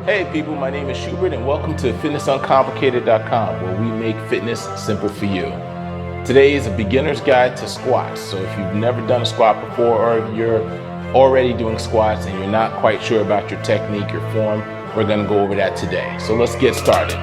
Hey people, my name is Schubert and welcome to fitnessuncomplicated.com, where we make fitness simple for you. Today is a beginner's guide to squats. So if you've never done a squat before, or you're already doing squats and you're not quite sure about your technique, your form, we're going to go over that today. So let's get started.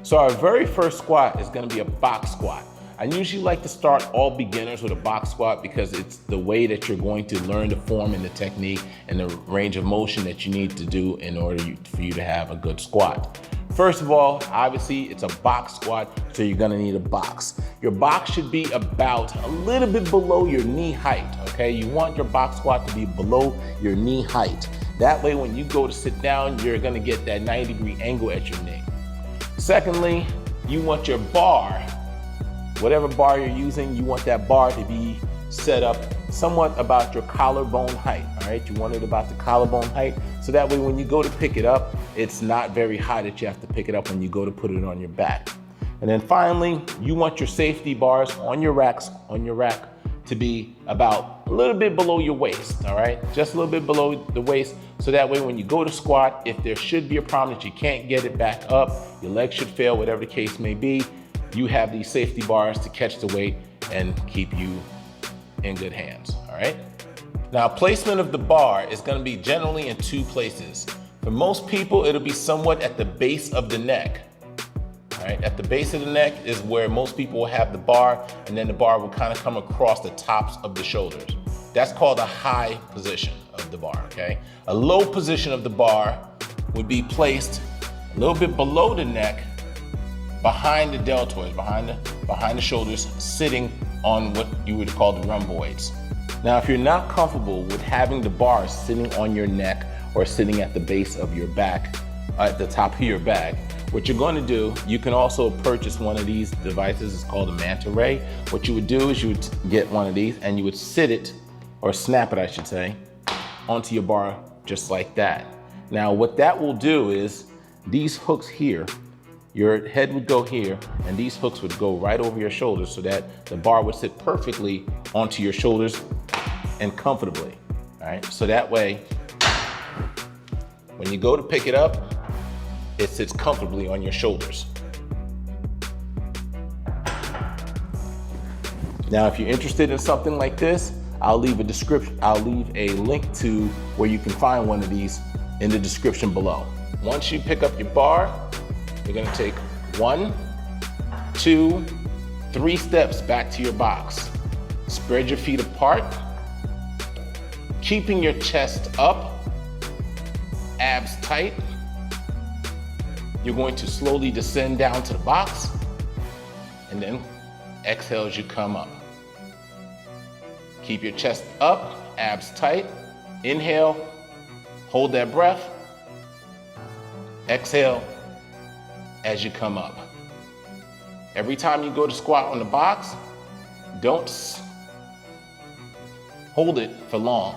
So our very first squat is going to be a box squat. I usually like to start all beginners with a box squat because it's the way that you're going to learn the form and the technique and the range of motion that you need to do in order for you to have a good squat. First of all, obviously it's a box squat, so you're gonna need a box. Your box should be about a little bit below your knee height, okay? You want your box squat to be below your knee height. That way when you go to sit down, you're gonna get that 90-degree angle at your knee. Secondly, you want your bar. Whatever bar you're using, you want that bar to be set up somewhat about your collarbone height, all right? You want it about the collarbone height, so that way when you go to pick it up, it's not very high that you have to pick it up when you go to put it on your back. And then finally, you want your safety bars on your rack to be about a little bit below your waist, all right? Just a little bit below the waist, so that way when you go to squat, if there should be a problem that you can't get it back up, your leg should fail, whatever the case may be, you have these safety bars to catch the weight and keep you in good hands, all right? Now, placement of the bar is gonna be generally in two places. For most people, it'll be somewhat at the base of the neck, all right? At the base of the neck is where most people will have the bar, and then the bar will kind of come across the tops of the shoulders. That's called a high position of the bar, okay? A low position of the bar would be placed a little bit below the neck, behind the deltoids, behind the shoulders, sitting on what you would call the rhomboids. Now, if you're not comfortable with having the bar sitting on your neck or sitting at the base of your back, at the top of your back, what you're going to do, you can also purchase one of these devices. It's called a manta ray. What you would do is you would get one of these and you would sit it, or snap it, I should say, onto your bar just like that. Now, what that will do is these hooks here, your head would go here, and these hooks would go right over your shoulders so that the bar would sit perfectly onto your shoulders and comfortably, all right? So that way, when you go to pick it up, it sits comfortably on your shoulders. Now, if you're interested in something like this, I'll leave a link to where you can find one of these in the description below. Once you pick up your bar, you're gonna take 1, 2, 3 steps back to your box. Spread your feet apart, keeping your chest up, abs tight. You're going to slowly descend down to the box, and then exhale as you come up. Keep your chest up, abs tight. Inhale, hold that breath. Exhale as you come up. Every time you go to squat on the box, don't hold it for long.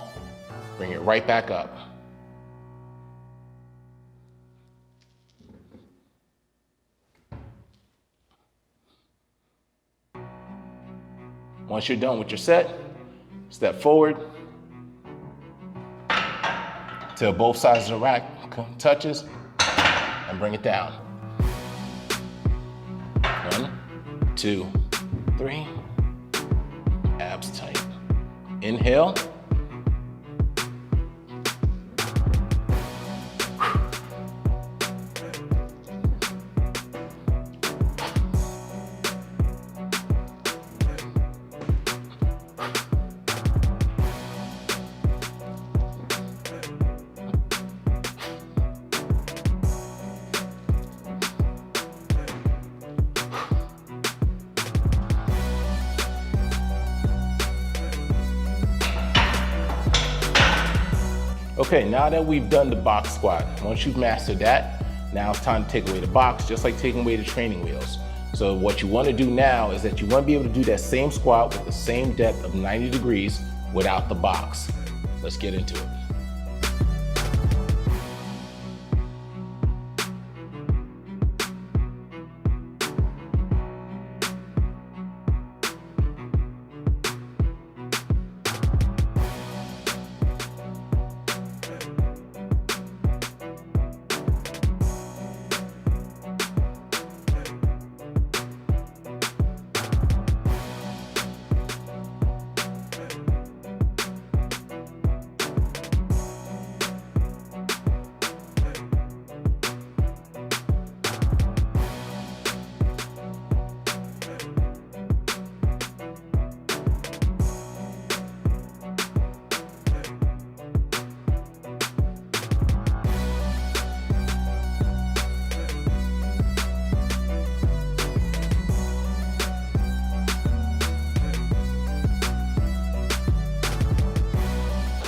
Bring it right back up. Once you're done with your set, step forward till both sides of the rack touches and bring it down. 1, 2, 3, abs tight. Inhale. Okay, now that we've done the box squat, once you've mastered that, now it's time to take away the box, just like taking away the training wheels. So what you want to do now is that you want to be able to do that same squat with the same depth of 90 degrees without the box. Let's get into it.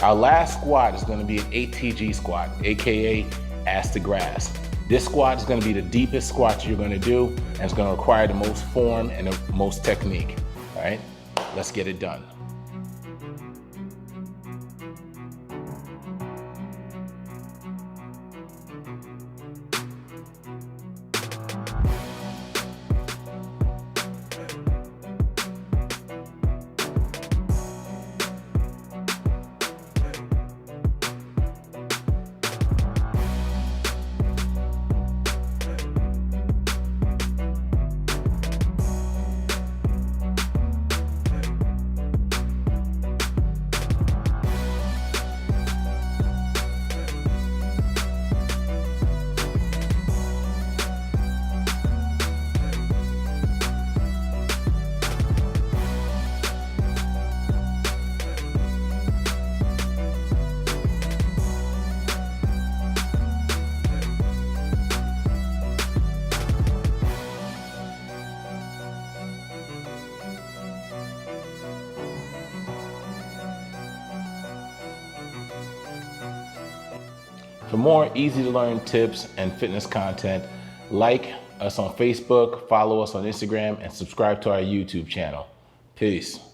Our last squat is gonna be an ATG squat, AKA ass to grass. This squat is gonna be the deepest squat you're gonna do, and it's gonna require the most form and the most technique, all right? Let's get it done. For more easy to learn tips and fitness content, like us on Facebook, follow us on Instagram, and subscribe to our YouTube channel. Peace.